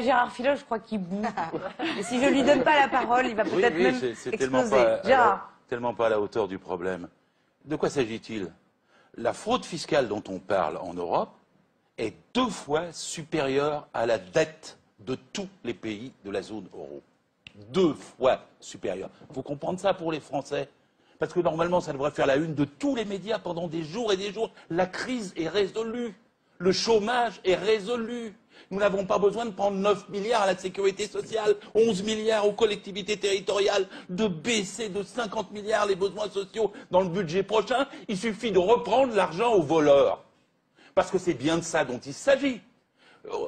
Gérard Filoche, je crois qu'il boue. Et si je lui donne pas la parole, il va peut-être même exploser. Gérard. Tellement pas à la hauteur du problème. De quoi s'agit-il? La fraude fiscale dont on parle en Europe est 2 fois supérieure à la dette de tous les pays de la zone euro. 2 fois supérieure. Il faut comprendre ça pour les Français. Parce que normalement, ça devrait faire la une de tous les médias pendant des jours et des jours. La crise est résolue. Le chômage est résolu. Nous n'avons pas besoin de prendre 9 milliards à la sécurité sociale, 11 milliards aux collectivités territoriales, de baisser de 50 milliards les besoins sociaux dans le budget prochain. Il suffit de reprendre l'argent aux voleurs. Parce que c'est bien de ça dont il s'agit.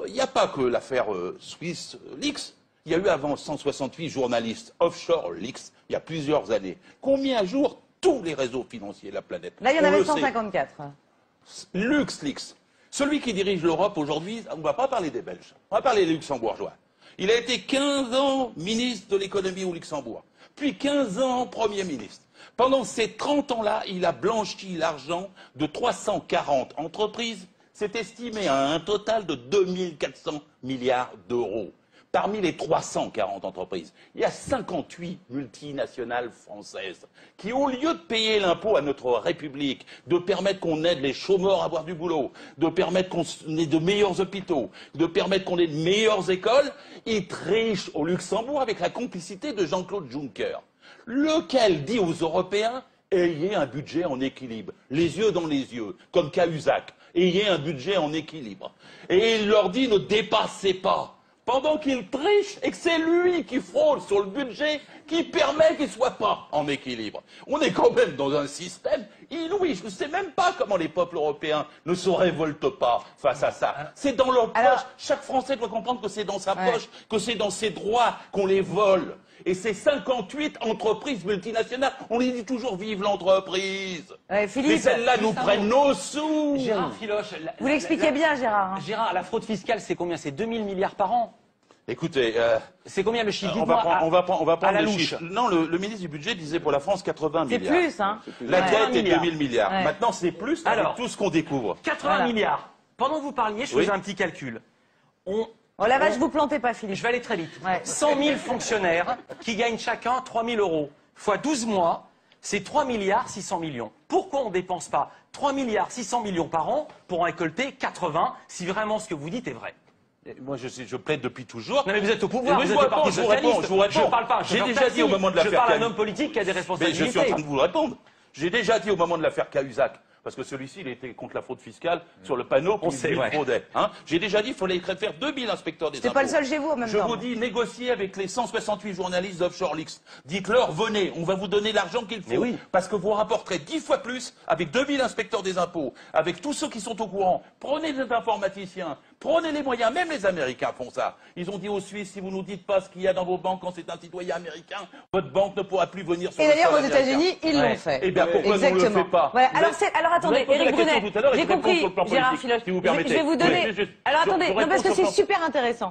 Il n'y a pas que l'affaire Swiss Leaks. Il y a eu avant 168 journalistes offshore Leaks, il y a plusieurs années, qui ont mis à jour tous les réseaux financiers de la planète. Là, il y en avait 154. LuxLeaks. Celui qui dirige l'Europe aujourd'hui, on ne va pas parler des Belges, on va parler des Luxembourgeois. Il a été 15 ans ministre de l'économie au Luxembourg, puis 15 ans Premier ministre. Pendant ces 30 ans-là, il a blanchi l'argent de 340 entreprises. C'est estimé à un total de 2400 milliards d'euros. Parmi les 340 entreprises, il y a 58 multinationales françaises qui, au lieu de payer l'impôt à notre République, de permettre qu'on aide les chômeurs à avoir du boulot, de permettre qu'on ait de meilleurs hôpitaux, de permettre qu'on ait de meilleures écoles, ils trichent au Luxembourg avec la complicité de Jean-Claude Juncker, lequel dit aux Européens « ayez un budget en équilibre, les yeux dans les yeux, comme Cahuzac, ayez un budget en équilibre ». Et il leur dit « ne dépassez pas ». Pendant qu'il triche et que c'est lui qui fraude sur le budget qui permet qu'il ne soit pas en équilibre. On est quand même dans un système inouï. Je ne sais même pas comment les peuples européens ne se révoltent pas face à ça. C'est dans leur poche. Chaque Français doit comprendre que c'est dans sa poche, que c'est dans ses droits qu'on les vole. Et ces 58 entreprises multinationales, on les dit toujours vive l'entreprise. Philippe, mais celles-là nous prennent nos sous. Gérard Filoche. Vous l'expliquez bien, Gérard. Hein. Gérard, la fraude fiscale, c'est combien? C'est 2000 milliards par an. Écoutez, c'est combien le chiffre? on va prendre la le louche. chiffre. Non, le ministre du budget disait pour la France 80 milliards. C'est plus, hein. La dette est 2000 milliards. Ouais. Maintenant, c'est plus avec tout ce qu'on découvre. 80 milliards. Pendant que vous parliez, je faisais un petit calcul. Oh la vache, vous plantez pas, Philippe. Je vais aller très vite. 100 000 fonctionnaires qui gagnent chacun 3 000 euros. Fois 12 mois, c'est 3 milliards 600 millions. Pourquoi on ne dépense pas 3 milliards 600 millions par an pour en récolter 80 si vraiment ce que vous dites est vrai? Moi, je plaide depuis toujours. Non, mais vous êtes au pouvoir, vous êtes au Parti socialiste. Je parle pas. J'ai déjà dit au moment de l'affaire Cahuzac. Je parle à un homme politique qui a des responsabilités. Mais je suis en train de vous répondre. J'ai déjà dit au moment de l'affaire Cahuzac, parce que celui-ci, il était contre la fraude fiscale sur le panneau qu'il fraudait. Hein. J'ai déjà dit qu'il fallait faire 2000 inspecteurs des impôts. C'est pas le seul chez vous en même temps. Je vous dis, négociez avec les 168 journalistes d'Offshore Leaks. Dites-leur, venez, on va vous donner l'argent qu'il faut. Parce que vous rapporterez 10 fois plus avec 2000 inspecteurs des impôts, avec tous ceux qui sont au courant. Prenez des informaticiens, prenez les moyens, même les Américains font ça. Ils ont dit aux Suisses, si vous nous dites pas ce qu'il y a dans vos banques quand c'est un citoyen américain, votre banque ne pourra plus venir sur le sol américain. Et d'ailleurs, aux États-Unis, ils l'ont fait. Eh bien, pourquoi on ne le fait pas? Voilà. Alors attendez, Éric Brunet, j'ai compris, Gérard Filoche. Si vous permettez. Je vais vous donner. Alors attendez, non, parce que c'est super intéressant.